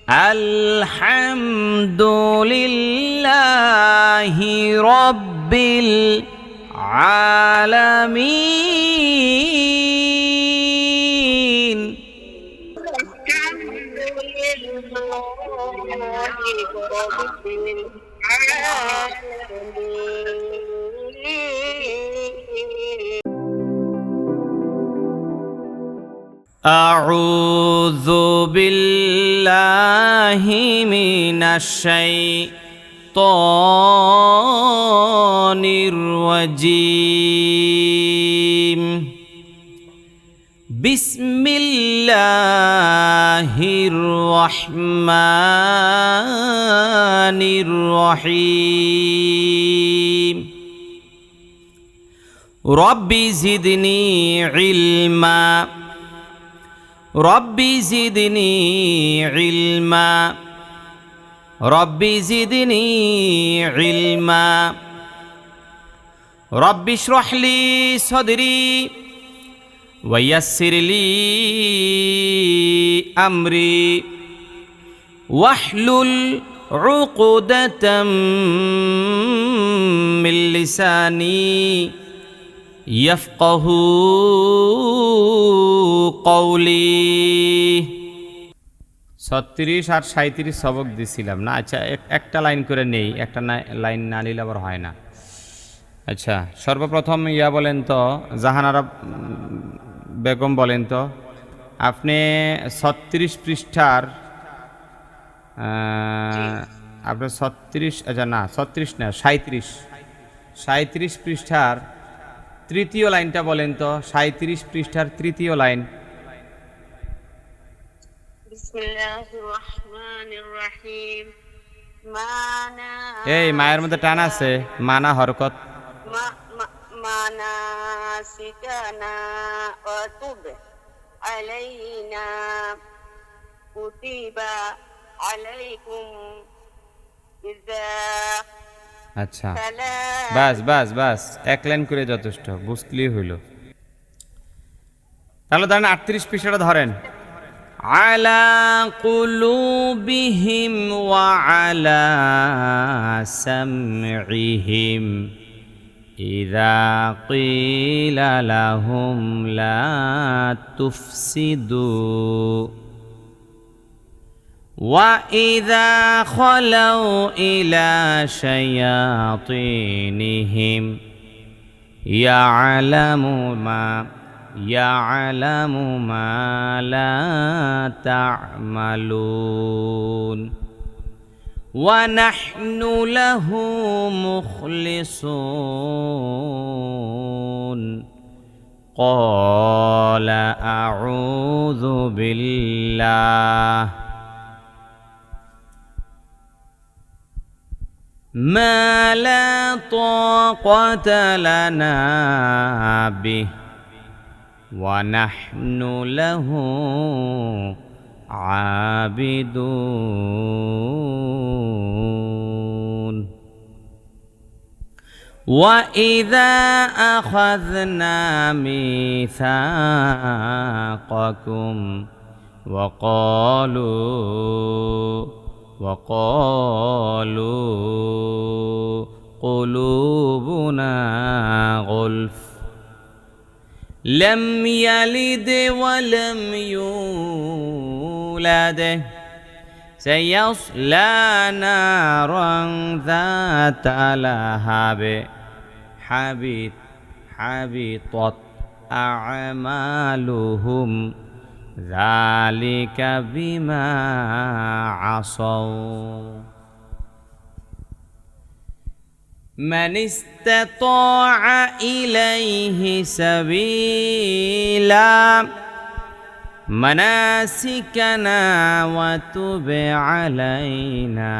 الحمد لله رب العالمين أعوذ بالله من الشيطان الرجيم بسم الله الرحمن الرحيم رب زدني علما رب زدني علما رب زدني علما رب اشرح لي صدري ويسر لي أمري واحلل عقدة من لساني يفقهوا قولي 36 আর 37 সবক দিছিলাম না। আচ্ছা, একটা লাইন করে নেই, একটা লাইন না নিলে আবার হয় না। আচ্ছা, সর্বপ্রথম বলেন তো, জাহানারা বেগম বলেন তো, আপনি 36 পৃষ্ঠার আপনার 36, আচ্ছা না 36 না 37 পৃষ্ঠার তৃতীয় লাইনটা বলেন তো। 37 পৃষ্ঠার তৃতীয় লাইন। এই মায়ের মধ্যে টান আছে, মানা হরকত। মানাসিকানা ওয়া তুব আলাইনা কুতিবা আলাইকুম ইযা। আচ্ছা, বাস বাস বাস, এক লাইন করে যথেষ্ট, বুঝলেই হইল। তাহলে ধরেন 38 পৃষ্ঠাটা ধরেন। আলা কুলুবিহিম ওয়া আলা সামইহিম ইযা কিলা লাহুম লা তুফসিদু وَإِذَا خَلَوْا إِلَى شَيَاطِينِهِمْ يَعْلَمُ مَا لَا تَعْمَلُونَ وَنَحْنُ لَهُ مُخْلِصُونَ قَالَ أَعُوذُ بِاللَّهِ ما لا طاقة لنا به ونحن له عابدون وإذا أخذنا ميثاقكم وقالوا قلوبنا غلف لم يلد ولم يولد سيصلى نارا ذات لهب حبطت أعمالهم ذلك بما عصوا من استطاع إليه سبيلا مناسكنا وتب علينا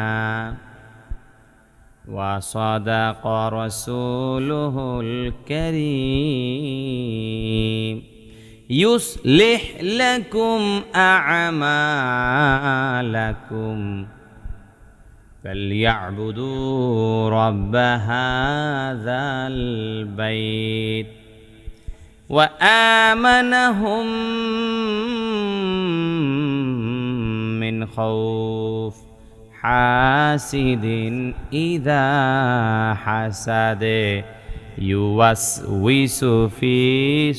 وصدق رسوله الكريم يصلح لكم أعمالكم فليعبدوا رب هذا البيت وآمنهم من খাউফ হাসিদিন ইযা হাসাদে ইউওয়াসউইসু ফি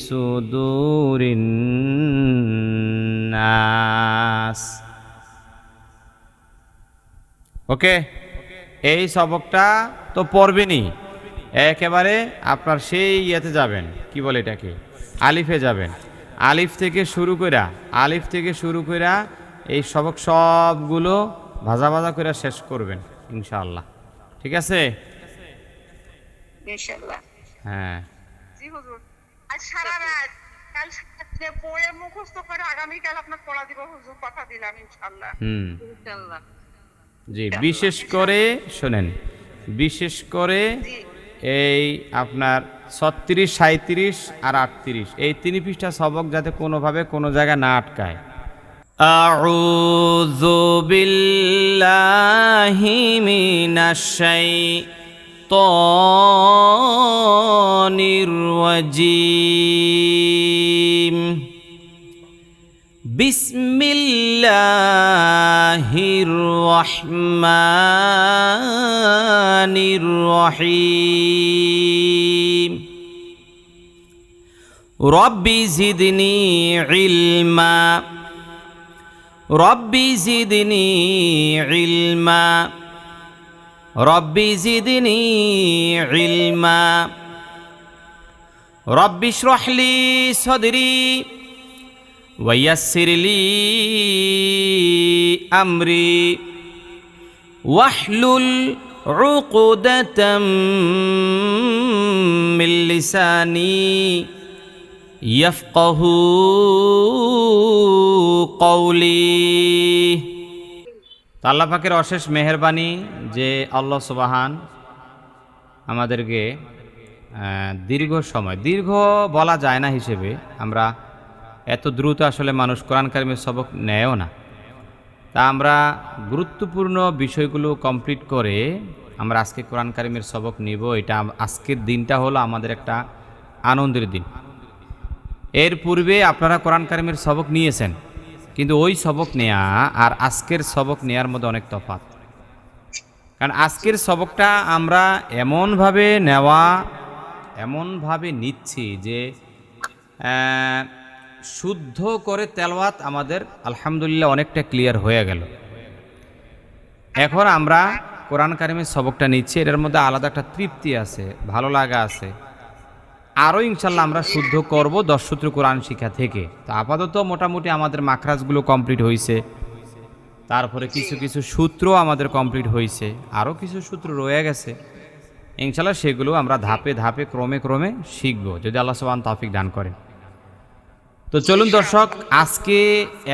সুদুরিন নাস। ওকে, এই সবকটা তো পড়বেনই, একেবারে আপনার সেই ইয়েতে যাবেন, কি বলে এটাকে, আলিফে যাবেন। আলিফ থেকে শুরু কইরা এই সবক সবগুলো ভাজা ভাজা করে শেষ করবেন ইনশাআল্লাহ। ঠিক আছে? ইনশাআল্লাহ। হ্যাঁ, জি হুজুর, আজ সারা রাত কাল সারাদিনে পড়ে মুখস্থ করে আগামীকাল আপনার পড়া দিব হুজুর, কথা দিলাম ইনশাআল্লাহ। ইনশাআল্লাহ। জি, বিশেষ করে শোনেন, বিশেষ করে জি এই আপনার 36, 37 আর 38 এই 3 পৃষ্ঠা সবক যাতে কোনোভাবে কোনো জায়গায় না আটকায়। আউযু বিল্লাহি মিনাশ শাইতানির রাজীম। বিসমিল্লাহির রহমানির রহিম। রব্বি জিদনি ইলমা, রব্বি জিদনি ইলমা, রব্বি জিদনি ইলমা। রব্বি ইশরাহ লি সাদরি ওয়াইয়াসসির লি আমরি ওয়াহলুল উকদাতাম মিন লিসানি ইয়াফকাহু কওলি। আল্লাহ পাকের অশেষ মেহেরবানি যে আল্লাহ সুবহান আমাদেরকে দীর্ঘ সময়, দীর্ঘ বলা যায় না হিসেবে, আমরা এত দ্রুত আসলে মানুষ কোরআন কারিমের সবক নেয়ও না, তা আমরা গুরুত্বপূর্ণ বিষয়গুলো কমপ্লিট করে আমরা আজকে কোরআন কারিমের সবক নিব। এটা আজকের দিনটা হলো আমাদের একটা আনন্দের দিন। এর পূর্বে আপনারা কোরআন কারিমের সবক নিয়েছেন, কিন্তু ওই সবক নেয়া আর আজকের সবক নেয়ার মধ্যে অনেক তফাৎ। কারণ আজকের সবকটা আমরা এমনভাবে নিচ্ছি যে শুদ্ধ করে তেলাওয়াত আমাদের আলহামদুলিল্লাহ অনেকটা ক্লিয়ার হয়ে গেল। এখন আমরা কোরআন কারিমের সবকটা নিচ্ছি, এটার মধ্যে আলাদা একটা তৃপ্তি আছে, ভালো লাগা আছে। আরও ইনশাল্লাহ আমরা শুদ্ধ করব 10 সূত্র কোরআন শিক্ষা থেকে। তো আপাতত মোটামুটি আমাদের মাখরাজগুলো কমপ্লিট হয়েছে, তারপরে কিছু কিছু সূত্র আমাদের কমপ্লিট হয়েছে, আরও কিছু সূত্র রয়ে গেছে। ইনশাল্লাহ সেগুলো আমরা ধাপে ধাপে ক্রমে ক্রমে শিখব যদি আল্লাহ সুবহান তৌফিক দান করেন। তো চলুন দর্শক, আজকে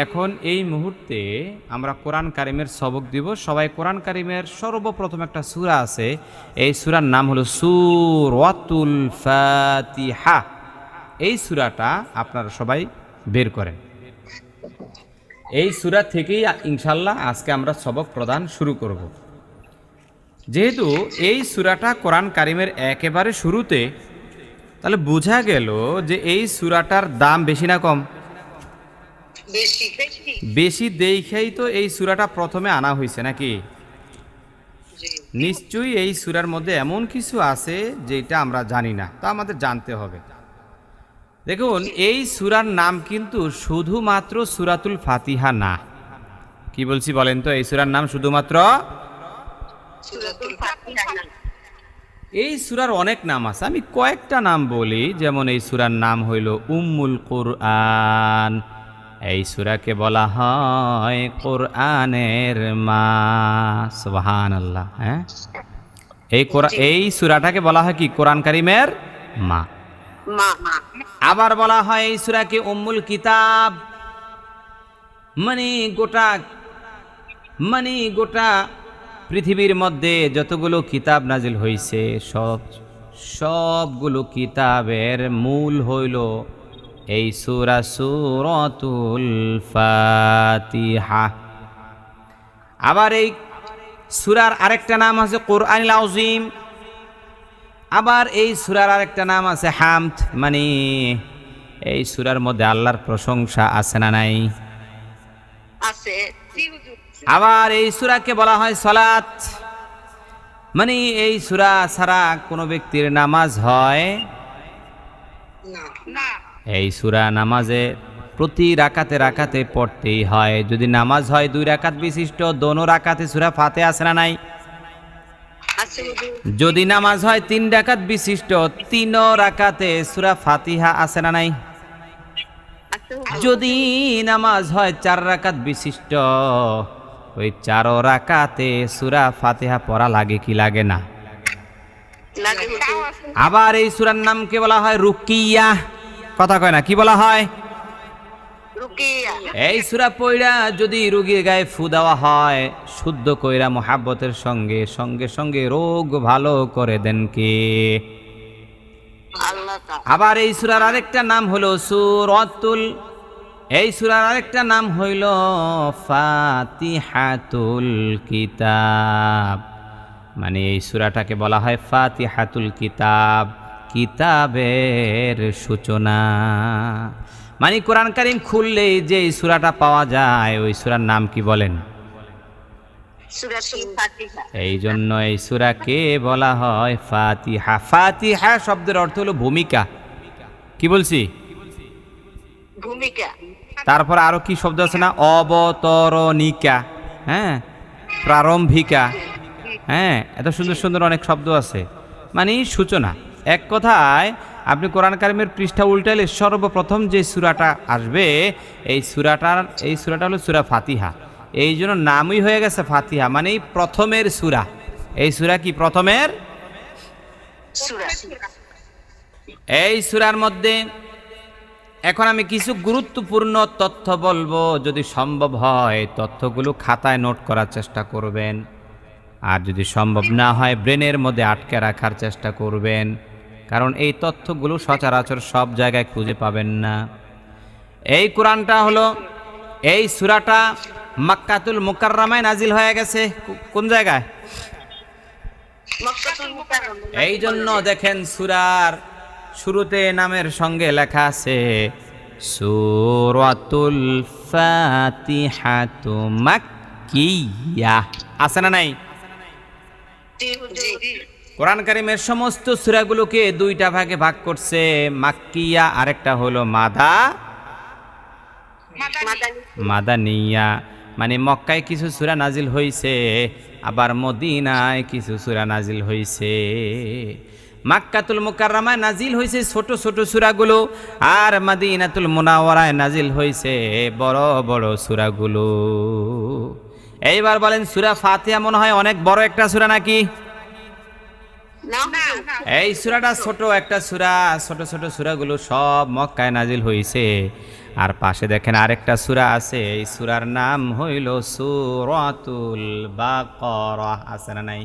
এখন এই মুহূর্তে আমরা কোরআন কারিমের সবক দিব। সবাই কোরআন কারিমের সর্বপ্রথম একটা সূরা আছে, এই সূরার নাম হলো সূরাতুল ফাতিহা। এই সূরাটা আপনারা সবাই বের করেন। এই সূরা থেকেই ইনশাল্লাহ আজকে আমরা সবক প্রদান শুরু করব। যেহেতু এই সূরাটা কোরআন কারিমের একেবারে শুরুতে, তাহলে বোঝা গেল যে এই সূরাটার দাম বেশি না কম? বেশি। বেশি দেখেই তো এই সূরাটা প্রথমে আনা হয়েছে নাকি? জি। নিশ্চয়ই এই সূরার মধ্যে এমন কিছু আছে যেটা আমরা জানি না, তা আমাদের জানতে হবে। দেখুন, এই সূরার নাম কিন্তু শুধুমাত্র সূরাতুল ফাতিহা না। কি বলছি বলেন তো? এই সূরার নাম শুধুমাত্র, সূরাতুল ফাতিহা না। এই সূরার অনেক নাম আছে, আমি কয়েকটা নাম বলি। যেমন এই সূরার নাম হইল উম্মুল কুরআন। এই সূরাকে বলা হয় কোরআনের মা। সুবহানাল্লাহ। হ্যাঁ, এই সূরাটাকে বলা হয় কি? কোরআন কারিমের মা। মা। আবার বলা হয় এই সূরাকে উম্মুল কিতাব, মানে গোটা পৃথিবীর মধ্যে যতগুলো কিতাব নাজিল হয়েছে সবগুলো কিতাবের মূল হইল এই সূরা, সূরাতুল ফাতিহা। আবার এই সূরার আরেকটা নাম আছে কোরআনুল আযীম। আবার এই সূরার আরেকটা নাম আছে হামদ, মানে এই সূরার মধ্যে আল্লাহর প্রশংসা আছে না নাই? আছে। জি হুজুর। আবার এই সূরাকে বলা হয় সালাত, মানে এই সূরা ছাড়া কোনো ব্যক্তির নামাজ হয় না। না। এই সূরা নামাজে প্রতি রাকাতে রাকাতে পড়তেই হয়। যদি নামাজ হয় 2 রাকাত বিশিষ্ট, দোনো রাকাতে সূরা ফাতিহা আছে না নাই? আছে হুজুর। যদি নামাজ হয় 3 রাকাত বিশিষ্ট, 3 রাকাতে সূরা ফাতিহা আছে না নাই? আছে হুজুর। যদি নামাজ হয় 4 রাকাত বিশিষ্ট, ওই 4 রাকাতে সূরা ফাতিহা পড়া লাগে কি লাগে না? লাগে তাও হুজুর। আছে। আবার এই সূরার নামকে বলা হয় রুকিয়া। কথা কয় না, কি বলা হয়? রুকিয়া। এই সূরা পড়া যদি রোগীর গায়ে ফু দেওয়া হয়, শুদ্ধ কইরা মোহাব্বতের সঙ্গে সঙ্গে সঙ্গে রোগ ভালো করে দেন কে? আল্লাহ তাআলা। আবার এই সূরার আরেকটা নাম হলো সূরাতুল, এই সূরার আরেকটা নাম হইল ফাতিহাতুল কিতাব। মানে এই সূরাটাকে বলা হয় ফাতিহাতুল কিতাব, কিতাবের সূচনা। মানে কোরআন কারীম খুললেই যে এই সূরাটা পাওয়া যায়, ওই সূরার নাম কি বলেন? সূরাতুল ফাতিহা। এই জন্য এই সূরাকে বলা হয় ফাতিহা। ফাতিহা শব্দের অর্থ হলো ভূমিকা। কি বলছি? ভূমিকা। তারপর আরো কি শব্দ আছে না? অবতরণিকা, হ্যাঁ, প্রারম্ভিকা, হ্যাঁ, এত সুন্দর সুন্দর অনেক শব্দ আছে, মানে সূচনা। এক কথায় আপনি কোরআন কারিমের পৃষ্ঠা উল্টাইলে সর্বপ্রথম যে সূরাটা আসবে, এই সূরাটা হলো সূরা ফাতিহা। এই জন্য নামই হয়ে গেছে ফাতিহা, মানে প্রথমের সূরা। এই সূরা কি? প্রথমের। সূরা। এই সূরার মধ্যে এখন আমি কিছু গুরুত্বপূর্ণ তথ্য বলবো, যদি সম্ভব হয় তথ্যগুলো খাতায় নোট করার চেষ্টা করবেন, আর যদি সম্ভব না হয় ব্রেনের মধ্যে আটকে রাখার চেষ্টা করবেন, কারণ এই তথ্যগুলো সচরাচর সব জায়গায় খুঁজে পাবেন না। এই কোরআনটা হলো, এই সূরাটা মক্কাতুল মুকাররমায় নাজিল হয়ে গেছে। কোন জায়গায়? মক্কাতুল মুকাররমা। এই জন্য দেখেন সূরার শুরুতে নামের সঙ্গে লেখা আছে সূরাতুল ফাতিহাতু মাক্কিয়া, আছে না নাই? জি হুজুর। কোরআন কারীমের সমস্ত সূরাগুলোকে 2টা ভাগে ভাগ করছে, মাক্কিয়া আরেকটা হলো মাদানী। মাদানিয়া। মানে মক্কায় কিছু সূরা নাজিল হইছে, আবার মদিনায় কিছু সূরা নাজিল হইছে। মক্কাতুল মুকাররমায় নাজিল হইছে ছোট ছোট সূরাগুলো, আর মদিনাতুল মুনাওয়ারায় নাজিল হইছে বড় বড় সূরাগুলো। এইবার বলেন, সূরা ফাতিহা মনে হয় অনেক বড় একটা সূরা নাকি? না হুজুর। এই সূরাটা ছোট একটা সূরা, ছোট ছোট সূরাগুলো সব মক্কায় নাজিল হইছে। আর পাশে দেখেন আরেকটা সূরা আছে, এই সূরার নাম হইল সূরাতুল বাকারা, আছে না নাই?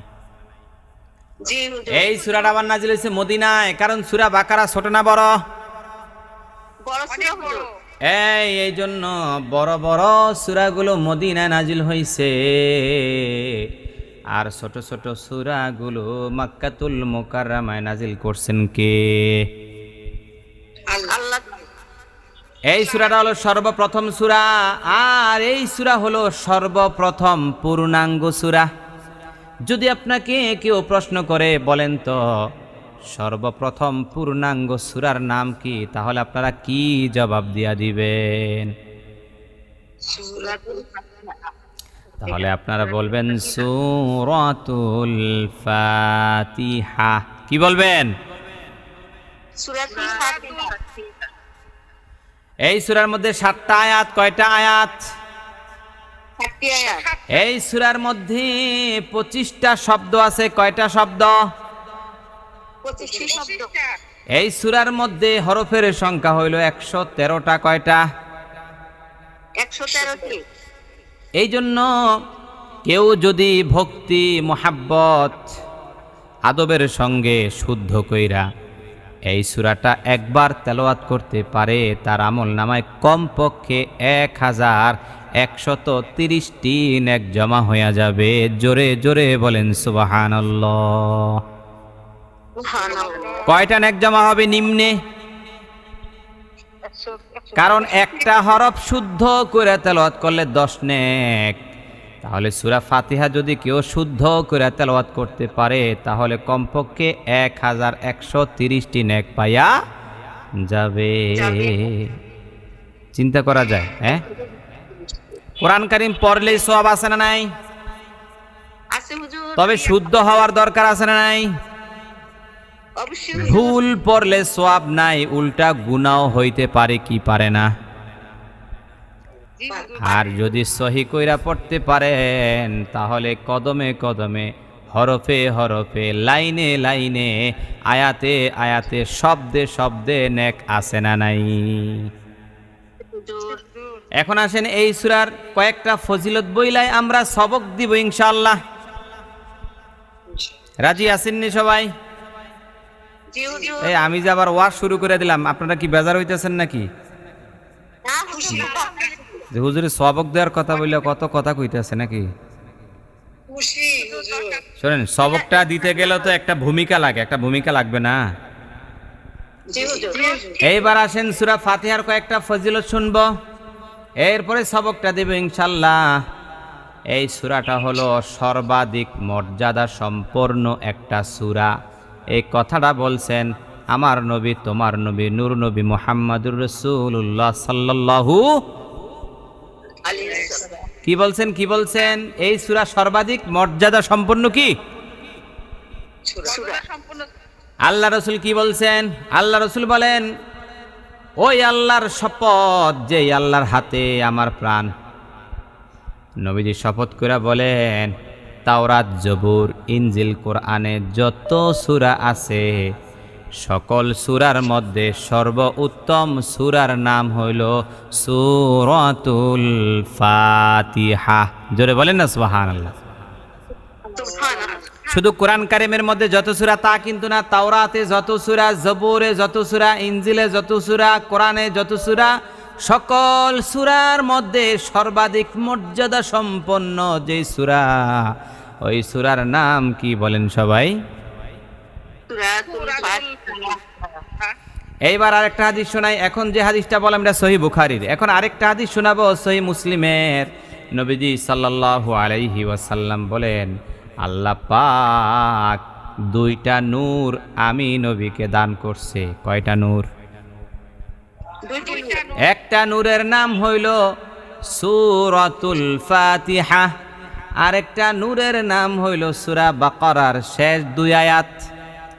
জি হুজুর। এই সূরাটা আবার নাজিল হইছে মদিনায়, কারণ সূরা বাকারা ছোট না বড়? বড় সূরা অনেক বড়। হুজুর। এই জন্য বড় বড় সূরাগুলো মদিনায় নাজিল হইছে, আর ছোট ছোট সূরাগুলো মক্কাতুল মুকাররমায় নাজিল করছেন কে? আল্লাহ। এই সূরাটা হলো সর্বপ্রথম সূরা, আর এই সূরা হলো সর্বপ্রথম পূর্ণাঙ্গ সূরা। যদি আপনাকে কেউ প্রশ্ন করে বলেন তো সর্বপ্রথম পূর্ণাঙ্গ সূরার নাম কি, তাহলে আপনারা কি জবাব দিয়া দিবেন? সূরাতুল ফাতিহা। তাহলে আপনারা বলবেন সূরাতুল ফাতিহা। কি বলবেন? সূরাতুল ফাতিহা। এই সূরার মধ্যে 7টা আয়াত। কয়টা আয়াত? 7টি আয়াত। এই সূরার মধ্যে 25টা শব্দ আছে। কয়টা শব্দ? 25টি শব্দ। এই সূরার মধ্যে হরফের সংখ্যা হইল 113টা। কয়টা? 113টি। এই জন্য কেউ যদি ভক্তি মোহাব্বত আদবের সঙ্গে শুদ্ধ কইরা এই সূরাটা একবার তেলাওয়াত করতে পারে, তার আমল নামায় কমপক্ষে 1130টি নেক জমা হইয়া যাবে। জোরে জোরে বলেন সুবহানাল্লাহ। সুবহানাল্লাহ। কয়টা নেক জমা হবে নিম্নে? কারণ একটা হরফ শুদ্ধ করে তেলাওয়াত করলে 10 নেক, তাহলে সূরা ফাতিহা যদি কেউ শুদ্ধ করে তেলাওয়াত করতে পারে তাহলে কমপক্ষে 1130টি নেক পাইয়া যাবে। চিন্তা করা যায়। হ্যাঁ, কোরআন কারীম পড়লেই সওয়াব আছে না নাই? আছে হুজুর। তবে শুদ্ধ হওয়ার দরকার আছে না নাই? অবশ্যই হুজুর। ভুল পড়লে সওয়াব নাই, উল্টা গুনাহ হইতে পারে কি পারে না? জি হুজুর। আর যদি সহি কইরা পড়তে পারেন তাহলে কদমে কদমে, হরফে হরফে, লাইনে লাইনে, আয়াতে আয়াতে, শব্দে শব্দে নেক আছে না নাই? হুজুর। এখন আসেন এই সূরার কয়েকটা ফজিলত বইলাই আমরা সবক দিব ইনশাআল্লাহ। রাজি আছেননি সবাই? জি হুজুর। এই আমি যে আবার ওয়াজ শুরু করে দিলাম, আপনারা কি বেজার হইতেছেন নাকি? না হুজুর। যে হুজুরে সবক দেওয়ার কথা বললে কত কথা কইতেছে নাকি? খুশি হুজুর। শোনেন, সবকটা দিতে গেলে তো একটা ভূমিকা লাগে, একটা ভূমিকা লাগবে না? জি হুজুর। এইবার আসেন সূরা ফাতিহার কয়েকটা ফজিলত শুনবো, এরপরে সবকটা দেব ইনশাআল্লাহ। এই সূরাটা হলো সর্বাধিক মর্যাদা সম্পন্ন একটা সূরা। এই কথাটা বলছেন আমার নবী, তোমার নবী, নূর নবী মুহাম্মদুর রাসূলুল্লাহ সাল্লাল্লাহু। আলাইহিস সালাম। কি বলছেন, কি বলছেন? এই সূরা সর্বাধিক মর্যাদা সম্পন্ন কি? সূরা। সম্পূর্ণ আল্লাহ রসুল কি বলছেন? আল্লাহ রসুল বলেন, ওই আল্লাহর শপথ যেই আল্লাহর হাতে আমার প্রাণ। নবীজি শপথ করে বলেন, তাওরাত, জবুর, ইনজিল, কোরআনে যত সূরা আছে সকল সূরার মধ্যে সর্বোত্তম সূরার নাম হইল সূরাতুল ফাতিহা। জোরে বলেন না সুবহানাল্লাহ। সুবহানাল্লাহ। শুধু কোরআন কারিমের মধ্যে যত সূরা তা কিন্তু না, তাওরাতে যত সূরা, জবুরে যত সূরা, ইনজিলে যত সূরা, কোরআনে যত সূরা, সকল সূরার মধ্যে সর্বাধিক মর্যাদা সম্পন্ন যে সূরা, ওই সূরার নাম কি বলেন সবাই? সূরাতুল ফাতিহা। এইবার আরেকটা হাদিস শোনাই। এখন যে হাদিসটা বললাম এটা সহিহ বুখারীর, এখন আরেকটা হাদিস শোনাবো সহিহ মুসলিমের। নবীজি সাল্লাল্লাহু আলাইহি ওয়াসাল্লাম বলেন, আল্লাহ পাক দুইটা নূর আমি নবীকে দান করছে। কয়টা নূর? দুইটি নূর। একটা নূরের নাম হইল সূরাতুল ফাতিহা, আরেকটা নূরের নাম হইল সূরা বাকারার শেষ দুই আয়াত।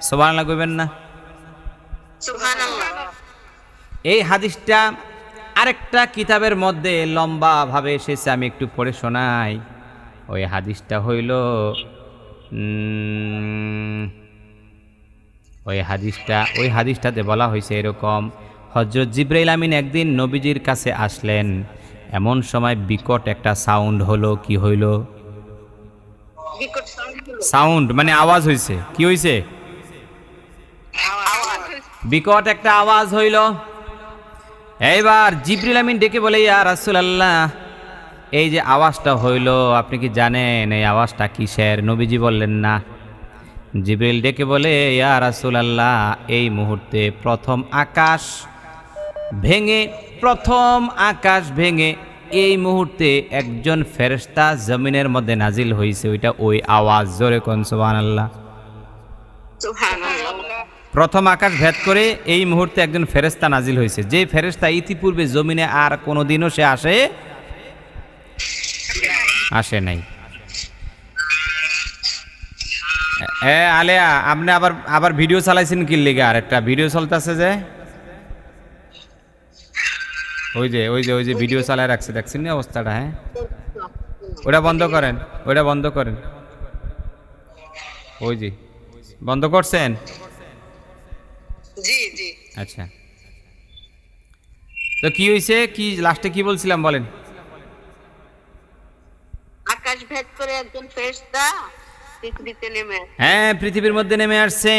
সুবহানাল্লাহ কইবেন না? সুবহানাল্লাহ। এই হাদিসটা আরেকটা কিতাবের মধ্যে লম্বা ভাবে এসেছে, আমি একটু পড়ে শোনাই। ওই হাদিসটা হইল ওই হাদিসটাতে বলা হয়েছে এরকম, হযরত জিবরাইল আমিন একদিন নবীজির কাছে আসলেন, এমন সময় বিকট একটা সাউন্ড হলো। কি হইল? বিকট সাউন্ড হলো। সাউন্ড মানে আওয়াজ হইছে। কি হইছে? আওয়াজ। বিকট একটা আওয়াজ হইল। এইবার জিবরিল আমিন ডেকে বলে, ইয়া রাসূলুল্লাহ, এই যে আওয়াজটা হইল আপনি কি জানেন এই আওয়াজটা কিসের? নবীজি বললেন না। জিবরিল ডেকে বলে, ইয়া রাসূলুল্লাহ, এই মুহূর্তে প্রথম আকাশ ভেঙে এই মুহূর্তে একজন ফেরেশতা জমিনের মধ্যে নাজিল হইছে, ওইটা ওই আওয়াজ। জোরে কোন সুবহানাল্লাহ। সুবহানাল্লাহ। প্রথম আকাশ ভেদ করে এই মুহূর্তে একজন ফেরেশতা নাজিল হয়েছে, যে ফেরেশতা ইতিপূর্বে জমিনে আর কোনোদিনও সে আসে নাই। আলেয়া, আপনি আবার ভিডিও চালাইছেন কি লিগা? আর একটা ভিডিও চলতেছে যে, ওই যে ভিডিও চালায় রাখছে, দেখছেন না অবস্থাটা? হ্যাঁ, ওটা বন্ধ করেন, ওই যে বন্ধ করছেন? জি জি। আচ্ছা, তো কি হয়েছে? কি লাস্টে কি বলছিলাম বলেন? আকাশ ভেদ করে একজন ফেরেশতা পৃথিবীতে নেমে আসে। হ্যাঁ, পৃথিবীর মধ্যে নেমে আসছে।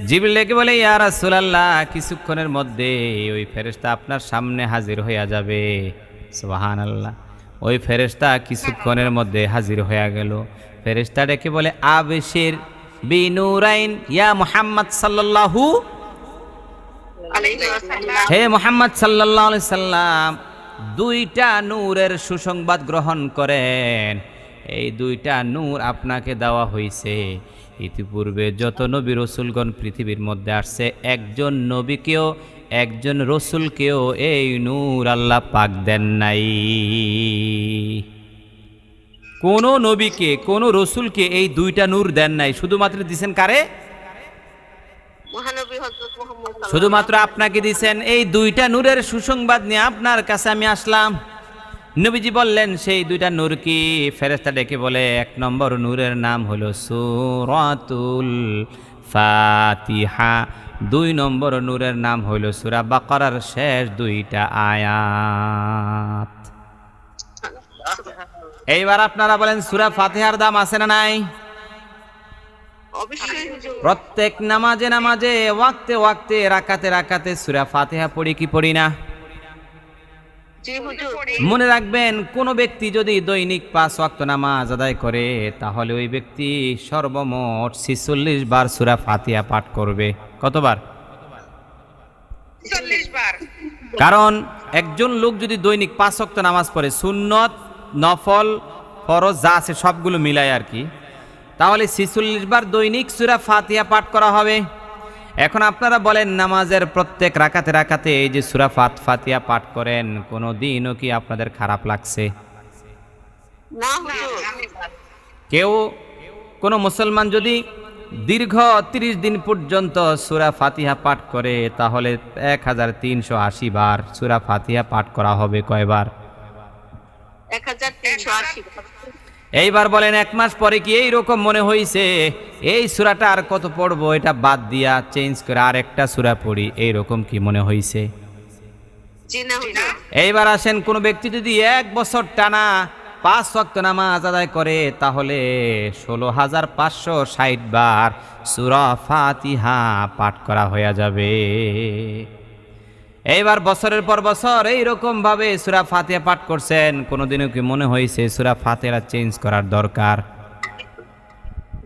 জিবরিল ডেকে বলে, ইয়া রাসূলুল্লাহ, কিছুক্ষণের মধ্যে ওই ফেরেশতা আপনার সামনে হাজির হইয়া যাবে। সুবহানাল্লাহ। ওই ফেরেশতা কিছুক্ষণের মধ্যে হাজির হইয়া গেল। ফেরেশতা ডেকে বলে, আবশির বিনুরাইন ইয়া মুহাম্মদ সাল্লাল্লাহু আলাইহি ওয়াসাল্লাম। হে মুহাম্মদ সাল্লাল্লাহু আলাইহি সাল্লাম, দুইটা নূরের সুসংবাদ গ্রহণ করেন। এই দুইটা নূর আপনাকে দেওয়া হয়েছে। ইতিপূর্বে যত নবী রসুলগণ পৃথিবীর মধ্যে আসছে, একজন নবীকেও একজন রসুলকেও এই নূর আল্লাহ পাক দেন নাই। কোন নবীকে কোন রসুলকে এই দুইটা নূর দেন নাই, শুধুমাত্র দিছেন কারে? মহানবী হযরত মুহাম্মদ শুধুমাত্র আপনাকে দিছেন। এই দুইটা নূরের সুসংবাদ নিয়ে আপনার কাছে আমি আসলাম। নবীজি বললেন সেই দুইটা নূর কি? ফেরেশতা ডেকে বলে, এক নম্বর নূরের নাম হলো সূরাতুল ফাতিহা, দুই নম্বর নূরের নাম হলো সূরা বাকারার শেষ দুইটা আয়াত। এইবার আপনারা বলেন সূরা ফাতিহার দাম আছে না নাই? অবশ্যই হুজুর। প্রত্যেক নামাজে নামাজে ওয়াক্তে ওয়াক্তে রাকাতে রাকাতে সূরা ফাতিহা পড়ি কি পড়ি না? জি হুজুর। মনে রাখবেন, কোন ব্যক্তি যদি দৈনিক 5 ওয়াক্ত নামাজ আদায় করে তাহলে ওই ব্যক্তি সর্বমোট 46 বার সূরা ফাতিহা পাঠ করবে। কতবার? 40 বার। কারণ একজন লোক যদি দৈনিক 5 ওয়াক্ত নামাজ পড়ে, সুন্নত নফল ফরজ যা আছে সবগুলো মিলায় আর কি, তাহলে 46 বার দৈনিক সূরা ফাতিহা পাঠ করা হবে। এখন আপনারা বলেন, নামাজের প্রত্যেক রাকাতে রাকাতে এই যে সূরা ফাতিহা পাঠ করেন, কোনো দিনও কি আপনাদের খারাপ লাগছে? না হুজুর। কেউ কোনো মুসলমান যদি দীর্ঘ 30 দিন পর্যন্ত সূরা ফাতিহা পাঠ করে তাহলে 1380 বার সূরা ফাতিহা পাঠ করা হবে। কয়বার? 1380। এইবার বলেন, এক মাস পরে কি এই রকম মনে হইছে এই সূরাটা আর কত পড়বো, এটা বাদ দিয়া চেঞ্জ করে আর একটা সূরা পড়ি, এই রকম কি মনে হইছে? জি না হুজুর। এইবার আসেন, কোন ব্যক্তি যদি 1 বছর টানা 5 ওয়াক্ত নামাজ আদায় করে তাহলে 16,560 বার সূরা ফাতিহা পাঠ করা হয়ে যাবে। এইবার বছরের পর বছর এইরকম ভাবে সূরা ফাতিহা পাঠ করছেন, কোনোদিনও কি মনে হয়েছে সূরা ফাতিহা চেঞ্জ করার দরকার?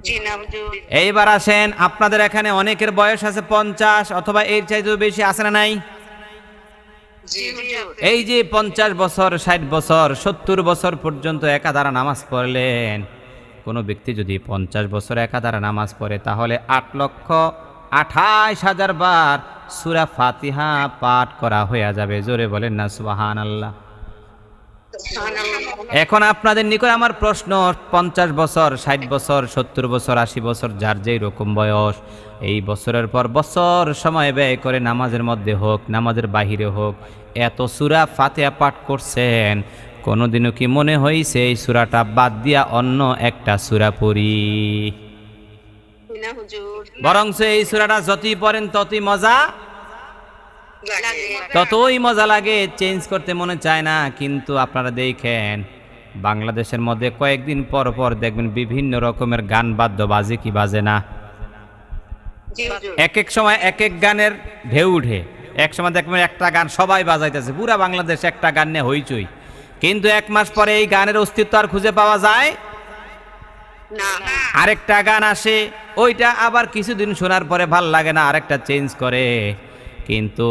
জি না হুজুর। এইবার আসেন, আপনাদের এখানে অনেকের বয়স আছে 50 অথবা এর চাইতেও বেশি, আছে না নাই? জি হুজুর। এই যে 50 বছর, 60 বছর, 70 বছর পর্যন্ত একাধারা নামাজ পড়লেন, কোনো ব্যক্তি যদি 50 বছর একাধারা নামাজ পড়ে তাহলে 8,28,000 বার সূরা ফাতিহা পাঠ করা হয়ে যাবে। জোরে বলেন না সুবহানাল্লাহ। এখন আপনাদের নিকট আমার প্রশ্ন, 50 বছর, 60 বছর, 70 বছর, 80 বছর, যার যেই রকম বয়স, এই বছরের পর বছর সময় ব্যয় করে নামাজের মধ্যে হোক নামাজের বাহিরে হোক এত সূরা ফাতিহা পাঠ করছেন, কোনোদিনও কি মনে হয়েছে এই সূরাটা বাদ দিয়া অন্য একটা সূরা পড়ি? জি না হুজুর। বরং এই সূরাটা যতই পড়েন ততই মজা লাগে। ততই মজা লাগে, চেঞ্জ করতে মনে চায় না। কিন্তু আপনারা দেখেন, বাংলাদেশের মধ্যে কয়েকদিন পর পর দেখবেন বিভিন্ন রকমের গান বাদ্য বাজে কি বাজে না? জি হুজুর। এক এক সময় এক এক গানের ঢেউ উঠে। এক সময় দেখবেন একটা গান সবাই বাজাইতেছে, পুরা বাংলাদেশ একটা গান নিয়ে হইচই, কিন্তু 1 মাস পরে এই গানের অস্তিত্ব আর খুঁজে পাওয়া যায় না। আরেকটা গান আসে, ওইটা আবার কিছুদিন শোনার পরে ভাল লাগে না, আরেকটা চেঞ্জ করে। কিন্তু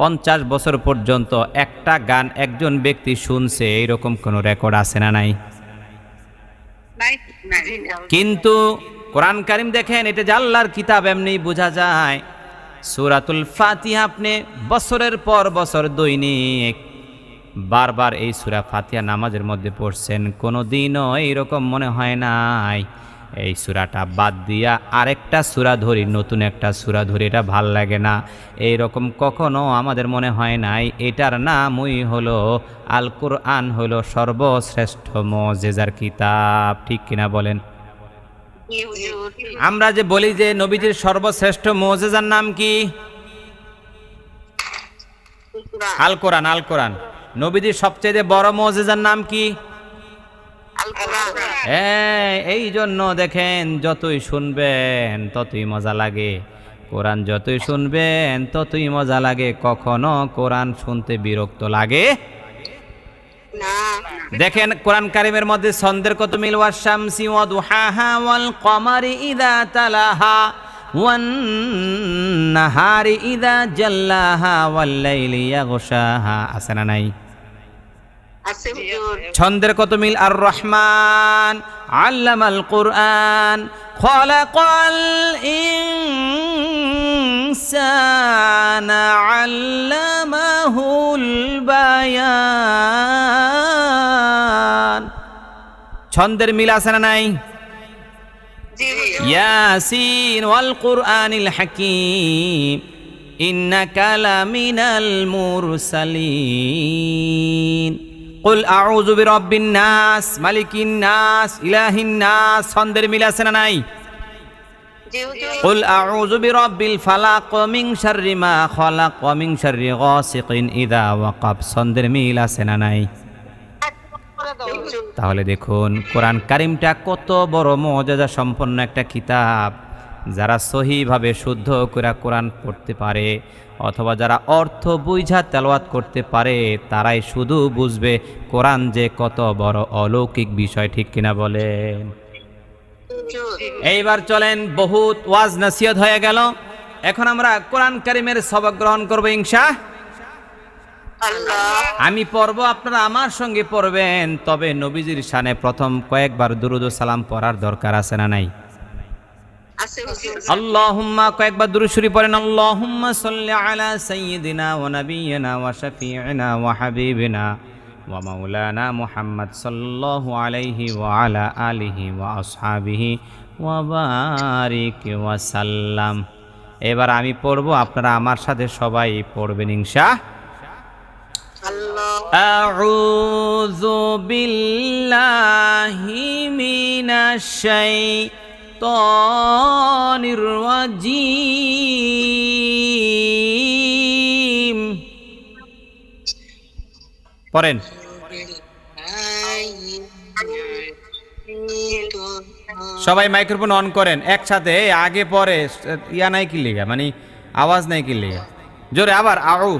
50 বছর পর্যন্ত একটা গান একজন ব্যক্তি শুনছে, এইরকম কোনো রেকর্ড আছে না নাই? নাই নাই। জি না। কিন্তু কোরআন কারিম দেখেন, এটা যে আল্লাহর কিতাব এমনি বোঝা যায়। সূরাতুল ফাতিহা আপনি বছরের পর বছর দৈনিক বারবার এই সূরা ফাতিহা নামাজের মধ্যে পড়ছেন, কোনো দিনও এইরকম মনে হয় নাই এই সূরাটা বাদ দিয়া আরেকটা সূরা ধরি, নতুন একটা সূরা ধরি, এটা ভাল লাগে না, এইরকম কখনো আমাদের মনে হয় নাই। এটার নামই হলো আল কোরআন, হলো সর্বশ্রেষ্ঠ মুজিজার কিতাব। ঠিক কিনা বলেন? জি হুজুর। আমরা যে বলি যে নবীজির সর্বশ্রেষ্ঠ মুজিজার নাম কি? কুরআন। আল কোরআন। আল কোরআন। নবীজির সবচেয়ে বড় মুজিজার নাম কি? আল কোরআন। এই জন্য দেখেন, যতই শুনবেন ততই মজা লাগে, কোরআন যতই শুনবেন ততই মজা লাগে, কখনো কোরআন শুনতে বিরক্ত লাগে না। দেখেন কোরআন কারিমের মধ্যে ছন্দের কত মিল, ওয়াশ-শামসি ওয়া দুহাহা ওয়াল কমারি ইযা তালাহা ওয়ান নাহারি ইযা জাল্লাহা ওয়াল লাইলি ইয়াগশাহা, আছে না নাই? আছে হুজুর। ছন্দের কত মিল? আর রহমান আল্লামাল কুরআন খলাকাল ইনসানা আল্লামাহুল বায়ান। ছন্দের মিল আছে না নাই? জি হুজুর। ইয়াসিন ওয়াল কুরআনিল হাকীম ইন্নাকা লামিনাল মুরসালিন। কুল আউযু বিরাব্বিন নাস মালিকিন নাস ইলাহিন নাস। ছন্দের মিল আছে না নাই? জি হুজুর। কুল আউযু বিরাব্বিল ফালাক মিন শাররি মা খালাক ওয়া মিন শাররি গাসিকিন ইযা ওয়াকাব। ছন্দের মিল আছে না নাই? তাহলে দেখুন কোরআন কারিমটা কত বড় মুআজিজা সম্পন্ন একটা কিতাব। যারা সহিভাবে শুদ্ধ করে কোরআন পড়তে পারে অথবা যারা অর্থ বুঝা তেলাওয়াত করতে পারে তারাই শুধু বুঝবে কোরআন যে কত বড় অলৌকিক বিষয়, ঠিক কিনা বলেন? এইবার চলেন, বহুত ওয়াজ নসিহত হয়ে গেল, এখন আমরা কোরআন কারিমের সবক গ্রহণ করব আল্লাহ। আমি পড়ব, আপনারা আমার সঙ্গে পড়বেন। তবে নবীজির শানে প্রথম কয়েকবার দুরূদ ও সালাম পড়ার দরকার আছে না নাই? আছে হুজুর। আল্লাহুম্মা কয়েকবার দুরূদ শরীফ পড়েন। আল্লাহুম্মা সাল্লি আলা সাইয়্যিদিনা ওয়া নাবিয়িনা ওয়া শাফিঈনা ওয়া হাবিবিনা ওয়া মাওলানা মুহাম্মদ সাল্লাল্লাহু আলাইহি ওয়া আলা আলিহি ওয়া আসহাবিহি ওয়া বারিক ওয়া সাল্লাম। এবার আমি পড়ব, আপনারা আমার সাথে সবাই পড়বেন ইনশাআল্লাহ। আউযু বিল্লাহি মিনাশ শাইতানির রাজিম। পড়েন। সবাই মাইক্রোফোন অন করেন একসাথে, আগে পরে ইয়া নাই কি লিগা, মানে আওয়াজ নাই কি লিগা, জোরে আবার আউ।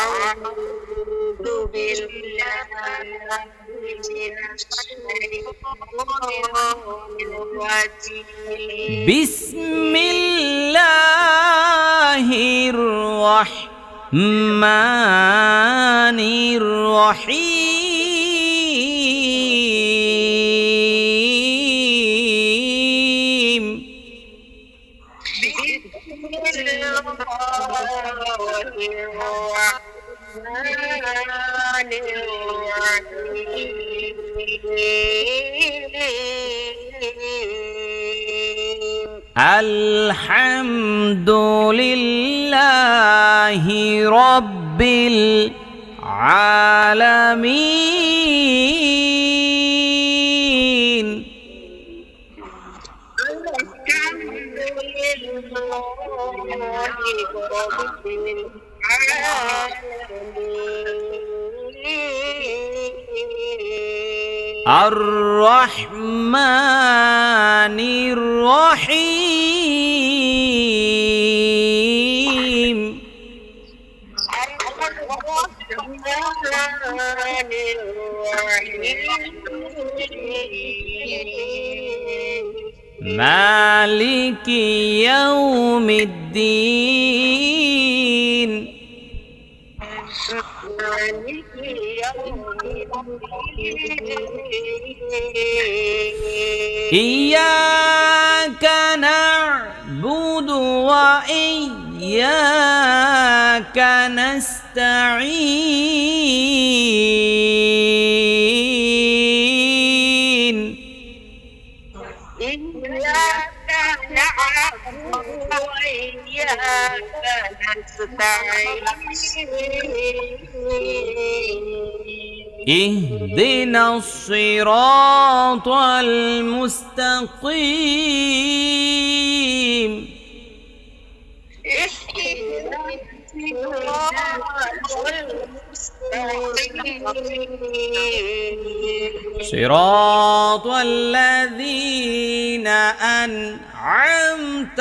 আউযু বিল্লাহি মিনাশ শাইতানির রাজিম। বিসমিল্লাহির রহমানির রহিম। আলহামদুলিল্লাহি রাব্বিল আলামিন। আর রহমানির রহিম। মালিকি ইয়াউমিদ্দিন। ইয়্যাকা না'বুদু ওয়া ইয়্যাকা নাস্তাঈন। اهدنا الصراط المستقيم. صراط الذين أنعمت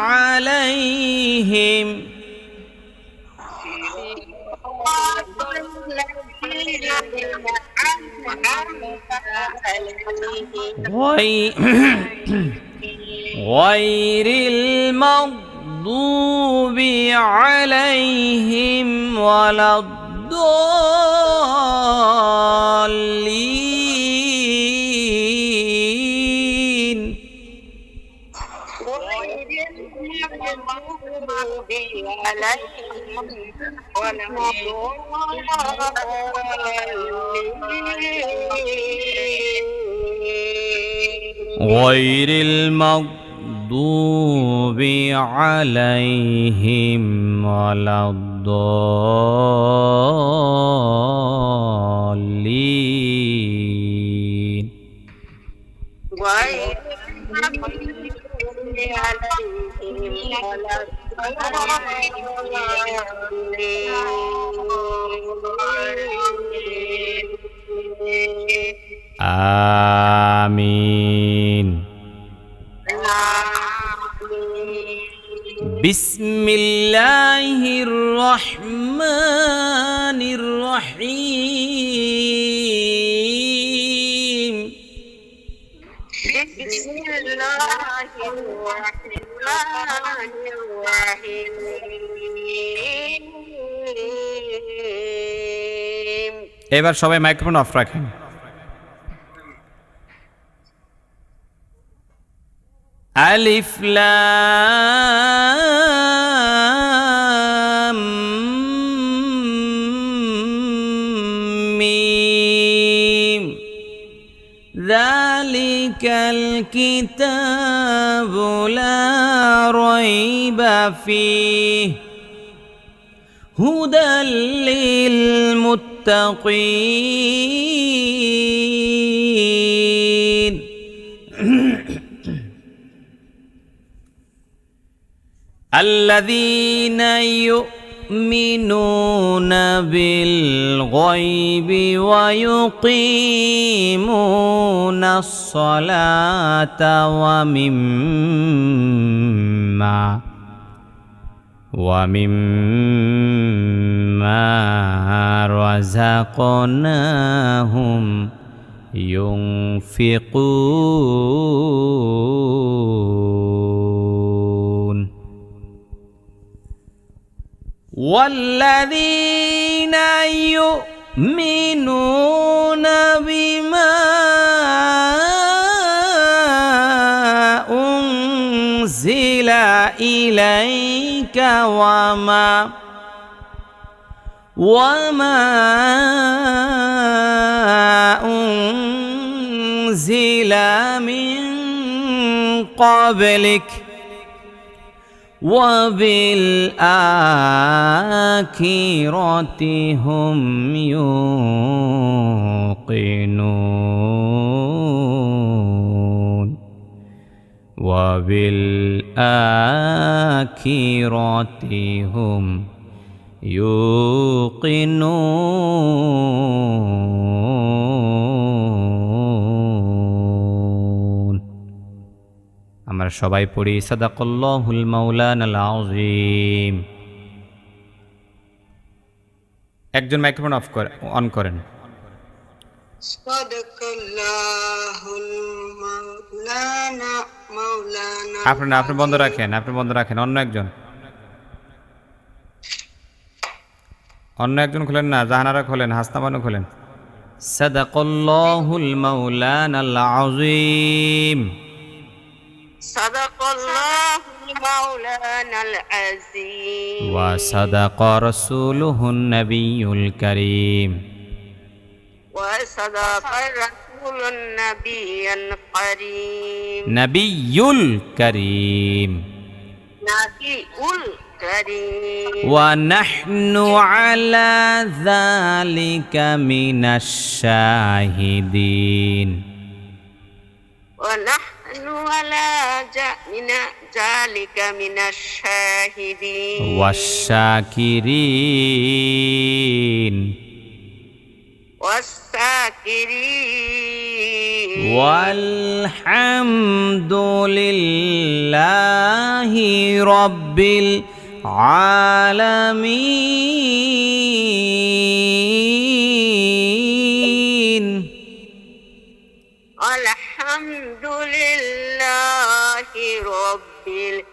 عليهم غير المغضوب عليهم ولا الضالين. الضالين غير المغضوب عليهم ولا الضالين غير المغضوب عليهم ولا الضالين غير المغضوب عليهم ولا الضالين آمين بسم الله الرحمن الرحيم بسم الله الرحمن الرحيم এবার সবাই মাইক্রোফোন অফ রাখেন আলিফ লাম মিম যালিকাল কিতাবু লা রাইবা ফীহি হুদাল লিল মুত্তাকিন الذين يؤمنون بالغيب ويقيمون الصلاة ومما رزقناهم ينفقون والذين يؤمنون بما أنزل إليك وما أنزل من قبلك وبالآخرة هم يوقنون وبالآخرة هم يوقنون আমরা সবাই পড়ি সাদাকাল্লাহুল মাওলানাল আযীম একজন মাইক্রোফোন অন করেন সাদাকাল্লাহুল মাওলানা আপনি বন্ধ রাখেন অন্য একজন খোলেন না জাহানারা খোলেন হাসনাবানু খোলেন সাদাকাল্লাহুল মাওলানাল আযীম সাদাকাল্লাহুল মাওলানাল আযীম ওয়া সাদাকা রাসূলুহুন নাবিয়্যুল কারীম ওয়া সাদাকা রাসূলুন নাবিয়্যুল কারীম নাবিয়্যুল কারীম ওয়া নাহনু আলা যালিকা মিনাশ শাহিদিন والشاكرين والحمد لله رب العالمين الحمد لله رب العالمين